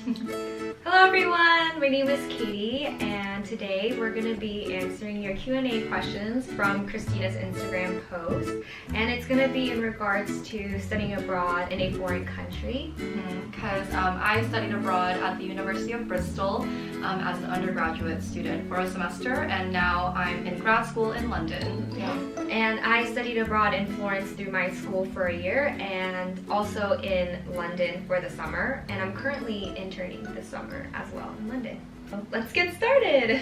Hello everyone, my name is Katie and today we're going to be answering your Q&A questions from Christina's Instagram post, and it's going to be in regards to studying abroad in a foreign country. Because I studied abroad at the University of Bristol as an undergraduate student for a semester, and now I'm in grad school in London. And I studied abroad in Florence through my school for a year and also in London for the summer, and I'm currently interning this summer as well in London. Let's get started!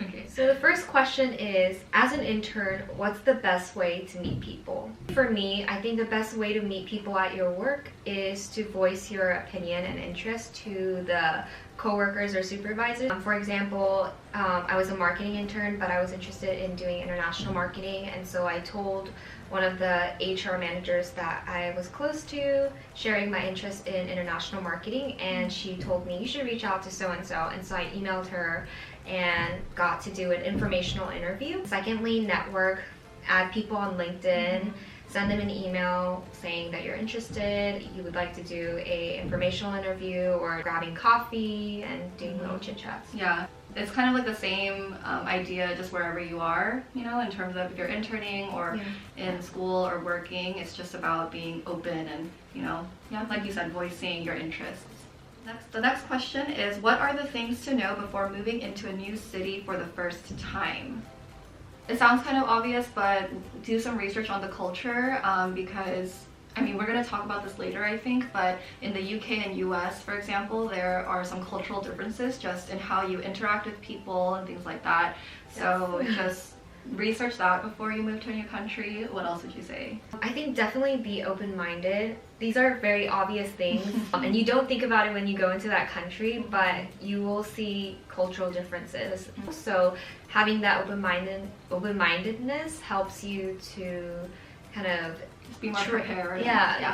Okay. So the first question is, as an intern, what's the best way to meet people? For me, I think the best way to meet people at your work is to voice your opinion and interest to the coworkers or supervisors. For example, I was a marketing intern, but I was interested in doing international marketing, and so I told one of the HR managers that I was close to sharing my interest in international marketing, and she told me, you should reach out to so-and-so, and so I emailed her and got to do an informational interview. Secondly, network, add people on LinkedIn, send them an email saying that you're interested, you would like to do a informational interview or grabbing coffee and doing little chit chats. Yeah, it's kind of like the same idea just wherever you are, you know, in terms of if you're interning or in school or working. It's just about being open and, you know, like you said, voicing your interests. The next question is, what are the things to know before moving into a new city for the first time? It sounds kind of obvious, but do some research on the culture because, I mean, we're going to talk about this later, I think, but in the UK and US, for example, there are some cultural differences just in how you interact with people and things like that. So just research that before you move to a new country. What else would you say? I think definitely be open-minded. These are very obvious things and you don't think about it when you go into that country, but you will see cultural differences. So having that open-mindedness helps you to kind of be more prepared.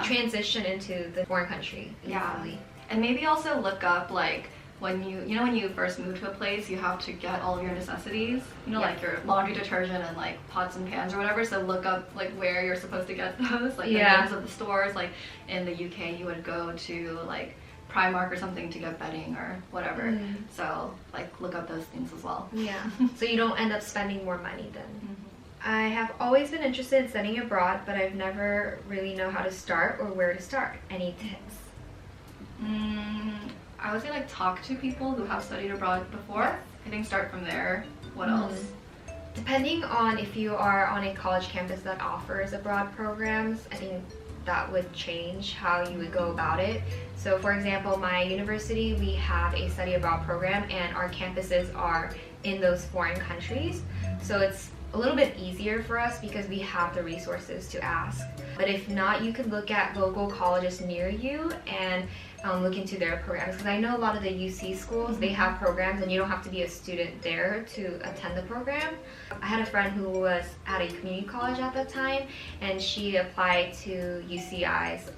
Transition into the foreign country easily. Yeah. And maybe also look up, like, when you first move to a place, you have to get all of your necessities, like your laundry detergent and like pots and pans or whatever. So look up like where you're supposed to get those, like the names of the stores. Like in the UK, you would go to like Primark or something to get bedding or whatever. So like look up those things as well. Yeah. So you don't end up spending more money then. I have always been interested in studying abroad, but I've never really know how to start or where to start. Any tips? I would say like talk to people who have studied abroad before. I think start from there. What else? Depending on if you are on a college campus that offers abroad programs, I think that would change how you would go about it. So for example, my university, we have a study abroad program and our campuses are in those foreign countries. So it's a little bit easier for us because we have the resources to ask. But if not, you could look at local colleges near you and look into their programs, because I know a lot of the UC schools, they have programs and you don't have to be a student there to attend the program. I had a friend who was at a community college at that time, and she applied to UCI's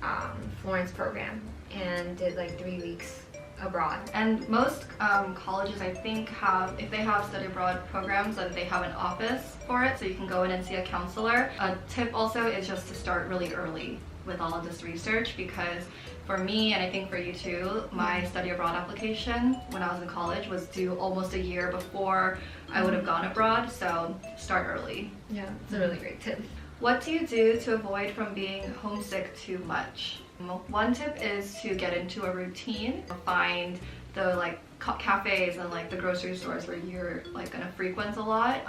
Florence program and did like 3 weeks abroad. And most colleges, I think, if they have study abroad programs, then they have an office for it, so you can go in and see a counselor. A tip also is just to start really early with all of this research, because for me, and I think for you too, my study abroad application when I was in college was due almost a year before I would have gone abroad, so start early. Yeah, it's a really great tip. What do you do to avoid from being homesick too much? One tip is to get into a routine, find the like cafes and like the grocery stores where you're like gonna frequent a lot,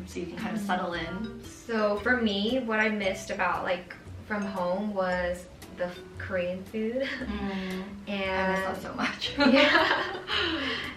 so you can kind of settle in. So for me, what I missed about like from home was the Korean food. And I miss that so much.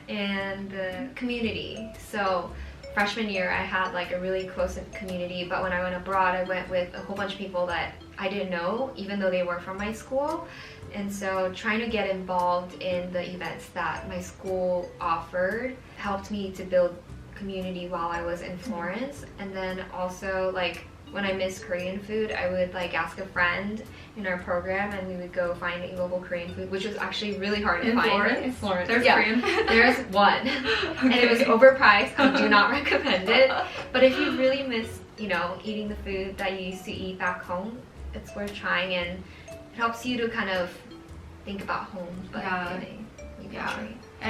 And the community. So freshman year I had like a really close community, but when I went abroad I went with a whole bunch of people that I didn't know, even though they were from my school. And so trying to get involved in the events that my school offered helped me to build community while I was in Florence. And then also like when I missed Korean food, I would like ask a friend in our program and we would go find a local Korean food, which was actually really hard to find. In Florence? There's Korean food? There's one. And it was overpriced. I do not recommend it. But if you really miss, eating the food that you used to eat back home, it's worth trying, and it helps you to kind of think about home. But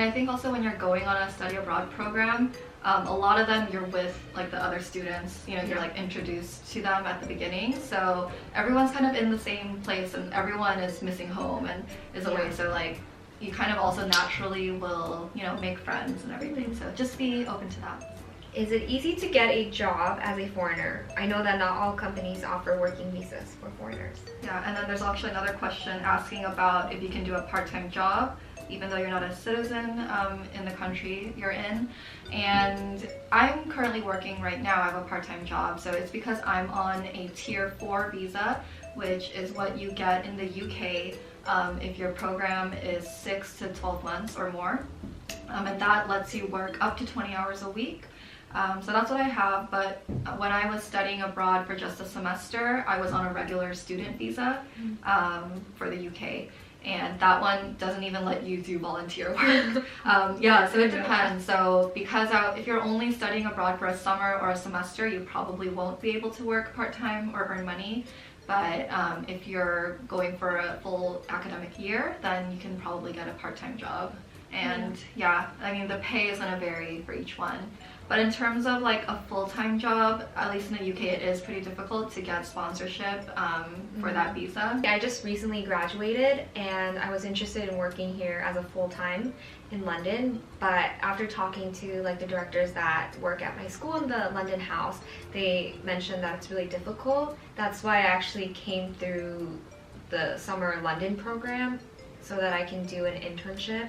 And I think also when you're going on a study abroad program, a lot of them you're with like the other students, you know, you're like introduced to them at the beginning. So everyone's kind of in the same place and everyone is missing home and is away. So like you kind of also naturally will, you know, make friends and everything. So just be open to that. Is it easy to get a job as a foreigner? I know that not all companies offer working visas for foreigners. Yeah, and then there's actually another question asking about if you can do a part-time job even though you're not a citizen in the country you're in. And I'm currently working right now. I have a part-time job, so it's because I'm on a tier 4 visa, which is what you get in the UK if your program is 6 to 12 months or more. And that lets you work up to 20 hours a week. So that's what I have, but when I was studying abroad for just a semester, I was on a regular student visa for the UK, and that one doesn't even let you do volunteer work. Yeah, so it depends. So because if you're only studying abroad for a summer or a semester, you probably won't be able to work part-time or earn money. But if you're going for a full academic year, then you can probably get a part-time job. And yeah, I mean, the pay is going to vary for each one. But in terms of like a full-time job, at least in the UK, it is pretty difficult to get sponsorship for that visa. I just recently graduated and I was interested in working here as a full-time in London, but after talking to like the directors that work at my school in the London house, they mentioned that it's really difficult. That's why I actually came through the summer London program so that I can do an internship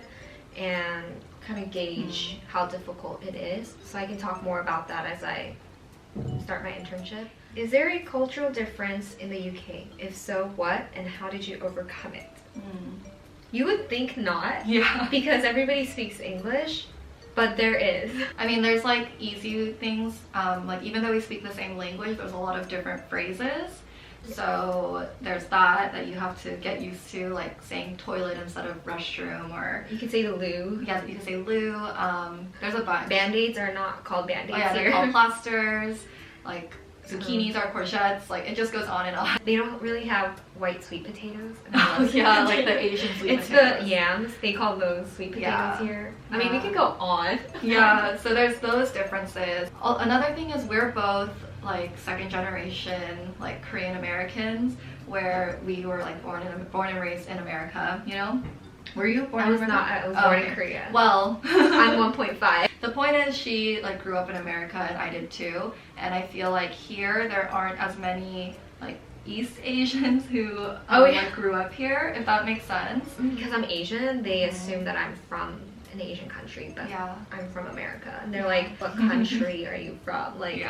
and kind of gauge how difficult it is. So I can talk more about that as I start my internship. Is there a cultural difference in the UK? If so, what? And how did you overcome it? You would think not. Yeah. Because everybody speaks English, but there is. I mean, there's like easy things. Like even though we speak the same language, there's a lot of different phrases. So there's that you have to get used to, like saying toilet instead of restroom, or you can say the loo. Yeah, you can say loo. There's a bunch. Band-aids are not called band-aids here. They're called plasters. Like zucchinis are courgettes. Like it just goes on and on. They don't really have white sweet potatoes. Oh yeah, like the Asian sweet potatoes. It's the yams. They call those sweet potatoes here. I mean, we could go on. Yeah, so there's those differences. Another thing is we're both like second generation like Korean Americans, where we were like born and raised in America, you know? Were you born in America? I was born in Korea. Well, I'm 1.5. The point is she like grew up in America and I did too, and I feel like here there aren't as many like East Asians who like grew up here, if that makes sense. Because I'm Asian, they assume that I'm from an Asian country, but I'm from America, and they're like, what country are you from? Like,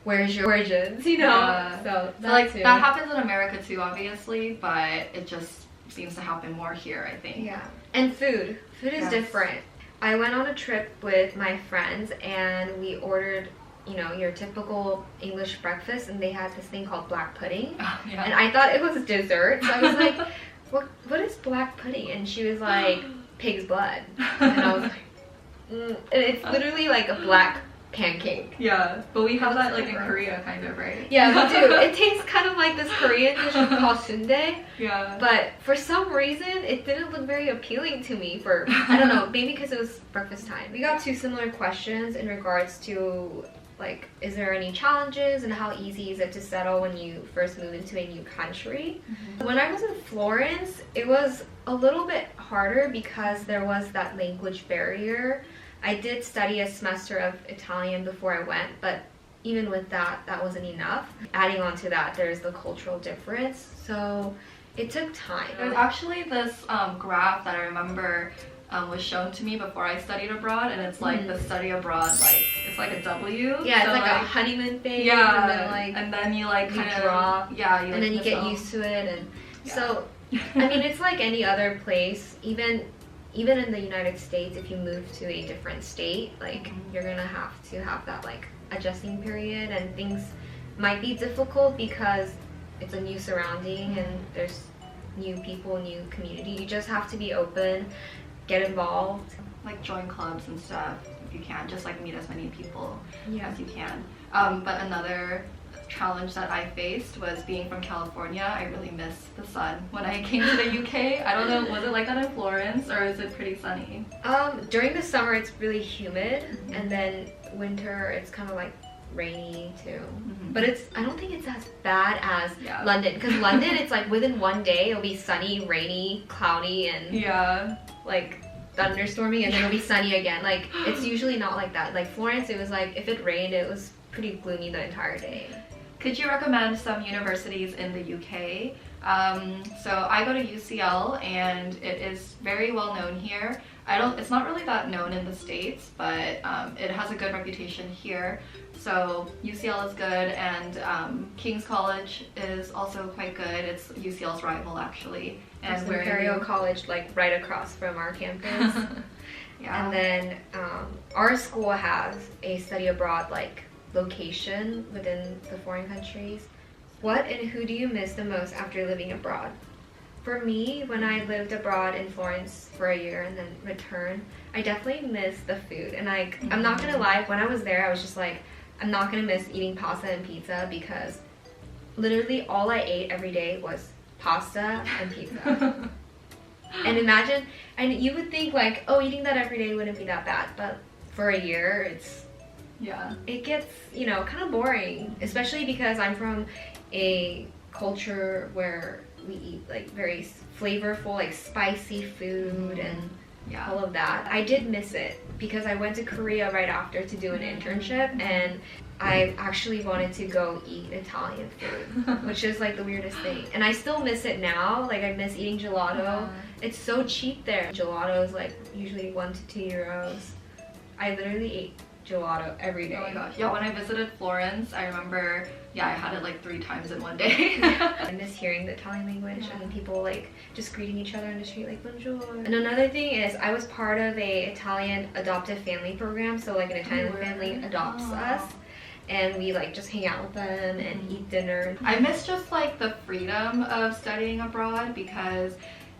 where's your origins, you know? So like that happens in America too, obviously, but it just seems to happen more here, I think. Yeah. And food is different. I went on a trip with my friends and we ordered, you know, your typical English breakfast, and they had this thing called black pudding. And I thought it was dessert, so I was like, what is black pudding? And she was like, pig's blood. And I was like, and it's literally like a black pancake. Yeah, but we have that like in Korea, kind of, right? Yeah, we do. It tastes kind of like this Korean dish called sundae. Yeah. But for some reason, it didn't look very appealing to me for, I don't know, maybe because it was breakfast time. We got 2 similar questions in regards to, like, is there any challenges and how easy is it to settle when you first move into a new country? When I was in Florence, it was a little bit harder because there was that language barrier. I did study a semester of Italian before I went, but even with that, that wasn't enough. Adding on to that, there's the cultural difference, so it took time. There's actually this graph that I remember was shown to me before I studied abroad, and it's like the study abroad, like it's like a W. Yeah, so it's like a honeymoon phase. Yeah, and then you like kind of drop. Yeah, and then you get used to it, and so I mean, it's like any other place. Even in the United States, if you move to a different state, like you're gonna have to have that like adjusting period, and things might be difficult because it's a new surrounding and there's new people, new community. You just have to be open, get involved, like join clubs and stuff if you can, just like meet as many people as you can. But another challenge that I faced was being from California. I really miss the sun when I came to the UK. I don't know, was it like that in Florence or is it pretty sunny? During the summer it's really humid, and then winter it's kind of like rainy too. But I don't think it's as bad as London, because London it's like within one day it'll be sunny, rainy, cloudy, and like thunderstorming, and then it'll be sunny again. Like it's usually not like that. Like Florence, it was like if it rained it was pretty gloomy the entire day. Could you recommend some universities in the UK? So I go to UCL and it is very well known here. It's not really that known in the States, but it has a good reputation here. So UCL is good, and King's College is also quite good. It's UCL's rival actually. And there's Imperial College like right across from our campus. And then our school has a study abroad like location within the foreign countries. What and who do you miss the most after living abroad? For me, when I lived abroad in Florence for a year and then returned, I definitely miss the food. And I'm not gonna lie, when I was there I was just like, I'm not gonna miss eating pasta and pizza, because literally all I ate every day was pasta and pizza. And imagine, and you would think like, oh, eating that every day wouldn't be that bad, but for a year it gets, you know, kind of boring, especially because I'm from a culture where we eat like very flavorful, like spicy food and all of that. I did miss it because I went to Korea right after to do an internship, and I actually wanted to go eat Italian food, which is like the weirdest thing. And I still miss it now. Like I miss eating gelato. It's so cheap there. Gelato is like usually 1 to 2 euros. I literally ate gelato every day. Oh my gosh. Yeah, when I visited Florence, I remember, I had it like 3 times in one day. I miss hearing the Italian language and people like just greeting each other in the street like bonjour. And another thing is I was part of a Italian adoptive family program, so like an Italian family adopts us. And we like just hang out with them and eat dinner. I miss just like the freedom of studying abroad, because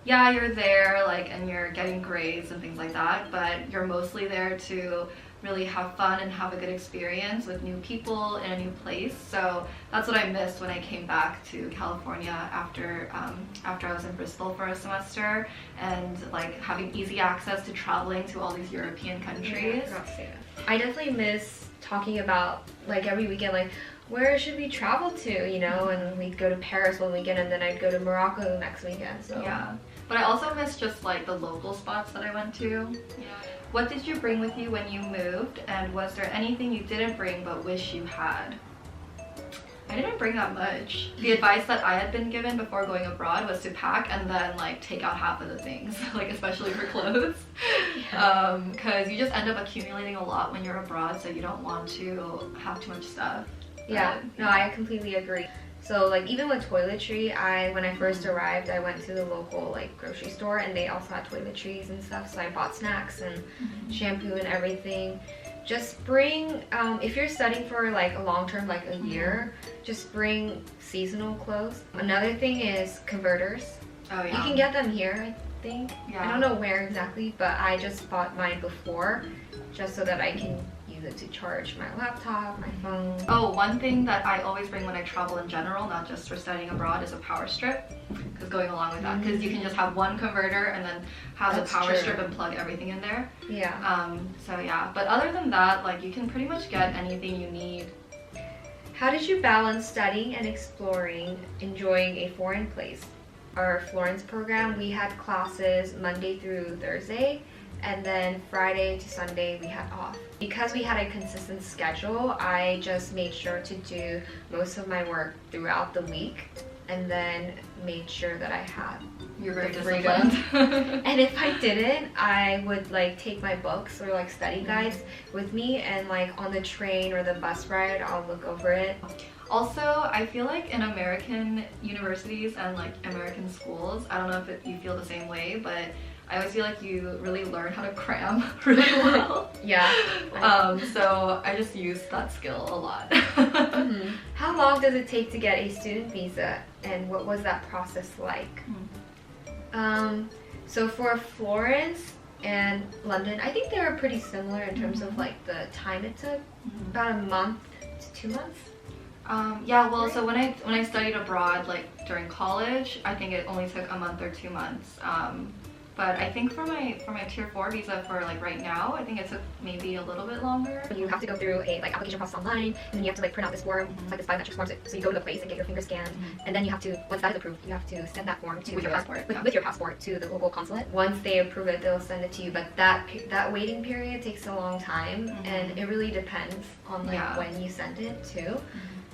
you're there like and you're getting grades and things like that, but you're mostly there to really have fun and have a good experience with new people in a new place. So that's what I missed when I came back to California after I was in Bristol for a semester, and like having easy access to traveling to all these European countries. I definitely miss talking about like every weekend, like where should we travel to, you know, and we'd go to Paris one weekend and then I'd go to Morocco next weekend. So but I also miss just like the local spots that I went to. What did you bring with you when you moved, and was there anything you didn't bring but wish you had? I didn't bring that much. The advice that I had been given before going abroad was to pack and then like take out half of the things, like especially for clothes, because you just end up accumulating a lot when you're abroad, so you don't want to have too much stuff. No, I completely agree. So like even with toiletry, when I first arrived, I went to the local like grocery store and they also had toiletries and stuff, so I bought snacks and shampoo and everything. Just bring, if you're studying for like a long term, like a year, just bring seasonal clothes. Another thing is converters. You can get them here, I think. I don't know where exactly, but I just bought mine before just so that I can use it to charge my laptop, my phone. Oh, one thing that I always bring when I travel in general, not just for studying abroad, is a power strip. Because going along with that, because you can just have one converter and then have the power strip and plug everything in there. But other than that, like you can pretty much get anything you need. How did you balance studying and exploring, enjoying a foreign place? Our Florence program, we had classes Monday through Thursday, and then Friday to Sunday we had off. Because we had a consistent schedule, I just made sure to do most of my work throughout the week, and then made sure that I had the freedom. And if I didn't, I would like take my books or like study guides with me, and like on the train or the bus ride, I'll look over it. Also, I feel like in American universities and like American schools, I don't know if you feel the same way, but I always feel like you really learn how to cram really well. So I just use that skill a lot. How long does it take to get a student visa, and what was that process like? So for Florence and London, I think they were pretty similar in terms of like the time it took. About a month to 2 months. Yeah, well, so when I studied abroad, like during college, I think it only took a month or 2 months. But I think for my tier 4 visa for like right now, I think it took maybe a little bit longer. You have to go through a like application process online, and then you have to like print out this form, like this biometrics form. So you go to the place and get your finger scanned, and then you have to, once that is approved, you have to send that form to with your passport. with your passport to the local consulate. Once they approve it, they'll send it to you. But that waiting period takes a long time, and it really depends on like when you send it too.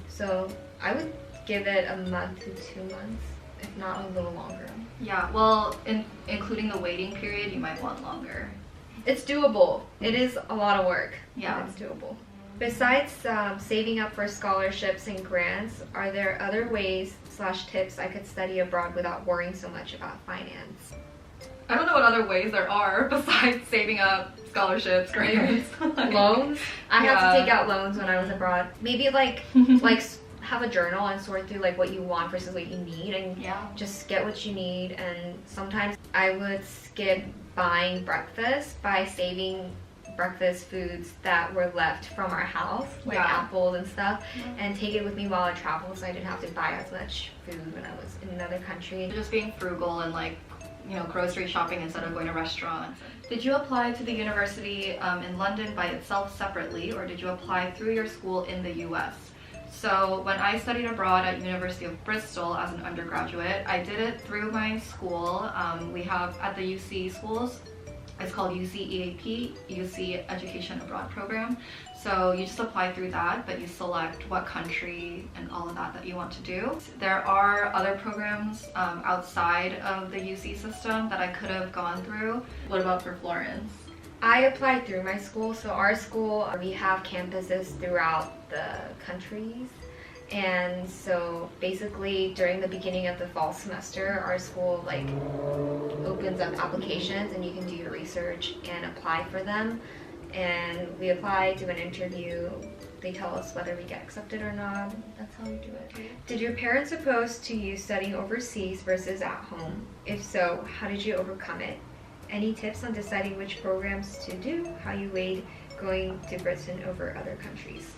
So I would give it a month to 2 months, if not a little longer. Yeah, well, including the waiting period, you might want longer. It's doable. It is a lot of work. Yeah. It's doable. Besides saving up for scholarships and grants, are there other ways / tips I could study abroad without worrying so much about finance? I don't know what other ways there are besides saving up scholarships, grants. Loans? I had to take out loans when I was abroad. Maybe like have a journal and sort through like what you want versus what you need, and just get what you need. And sometimes I would skip buying breakfast by saving breakfast foods that were left from our house, like apples and stuff, and take it with me while I traveled, so I didn't have to buy as much food when I was in another country. Just being frugal and like, you know, grocery shopping instead of going to restaurants. Did you apply to the university in London by itself separately, or did you apply through your school in the US? So when I studied abroad at University of Bristol as an undergraduate, I did it through my school. We have at the UC schools, it's called UC EAP, UC Education Abroad Program. So you just apply through that, but you select what country and all of that you want to do. There are other programs outside of the UC system that I could have gone through. What about for Florence? I applied through my school. So our school, we have campuses throughout the countries. And so basically during the beginning of the fall semester, our school like opens up applications and you can do your research and apply for them. And we apply, do an interview. They tell us whether we get accepted or not. That's how we do it. Did your parents oppose to you studying overseas versus at home? If so, how did you overcome it? Any tips on deciding which programs to do? How you weighed going to Britain over other countries?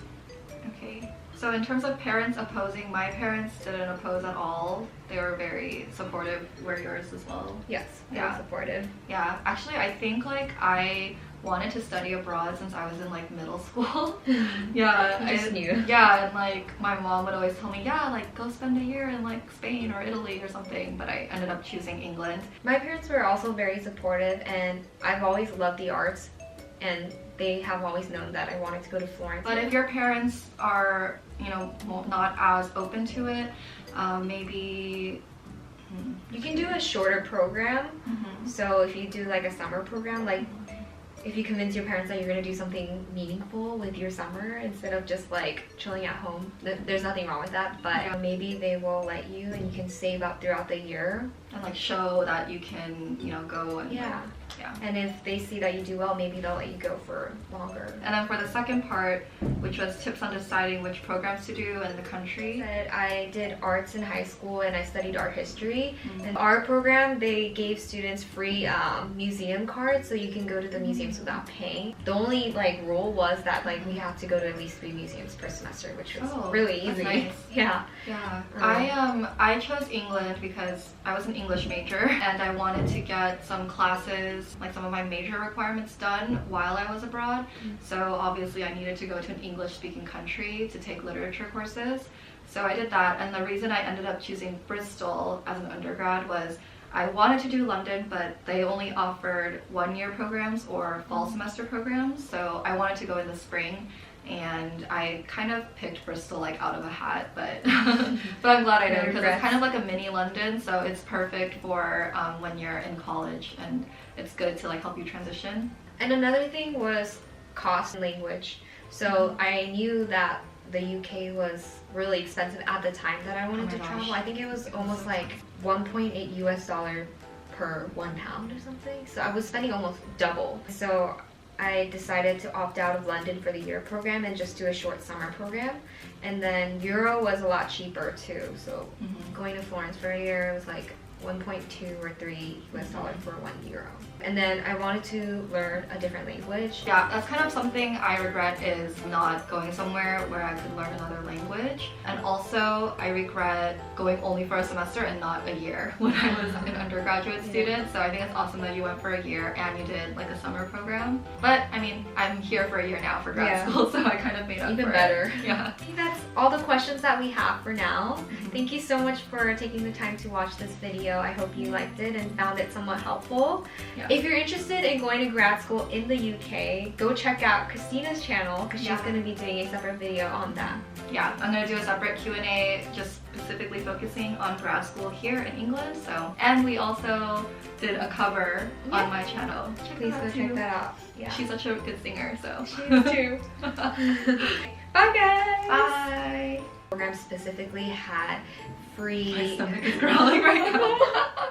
Okay, so in terms of parents opposing, my parents didn't oppose at all. They were very supportive. Were yours as well? Yes, they were supportive. Yeah, actually I think like I wanted to study abroad since I was in like middle school. I just knew. Yeah, and like my mom would always tell me, yeah, like go spend a year in like Spain or Italy or something, but I ended up choosing England. My parents were also very supportive, and I've always loved the arts, and they have always known that I wanted to go to Florence. But if your parents are, you know, not as open to it, maybe you can do a shorter program. So if you do like a summer program, like if you convince your parents that you're going to do something meaningful with your summer instead of just like chilling at home, there's nothing wrong with that, but maybe they will let you and you can save up throughout the year. And like show that you can, you know, go and And if they see that you do well, maybe they'll let you go for longer. And then for the second part, which was tips on deciding which programs to do in the country. I did arts in high school and I studied art history. And our program, they gave students free museum cards, so you can go to the museums without paying. The only like rule was that like we have to go to at least 3 museums per semester, which was really easy. Nice. Yeah. I chose England because I was an English major and I wanted to get some classes, like some of my major requirements done while I was abroad. So obviously I needed to go to an English-speaking country to take literature courses. So I did that, and the reason I ended up choosing Bristol as an undergrad was I wanted to do London, but they only offered 1-year programs or fall semester programs. So I wanted to go in the spring, and I kind of picked Bristol like out of a hat, but but I'm glad I did because it's kind of like a mini London, so it's perfect for when you're in college, and it's good to like help you transition. And another thing was cost and language. So I knew that the UK was really expensive at the time that I wanted to travel. I think it was almost like $1.8 US per £1 or something. So I was spending almost double. So I decided to opt out of London for the year program and just do a short summer program. And then Euro was a lot cheaper too. So going to Florence for a year was like 1.2 or 3 US dollars for €1. And then I wanted to learn a different language. Yeah, that's kind of something I regret, is not going somewhere where I could learn another language. And also, I regret going only for a semester and not a year when I was an undergraduate student. So I think it's awesome that you went for a year and you did like a summer program. But I mean, I'm here for a year now for grad school, so I kind of made up Even for better. it. Yeah. I think that's all the questions that we have for now. Thank you so much for taking the time to watch this video. I hope you liked it and found it somewhat helpful. Yeah. If you're interested in going to grad school in the UK, go check out Christina's channel because she's going to be doing a separate video on that. Yeah, I'm going to do a separate Q&A just specifically focusing on grad school here in England. So, and we also did a cover on my channel. Please go check that out. Yeah. She's such a good singer, so. She is too. Bye guys! Bye! The program specifically had free... My stomach is growling right now.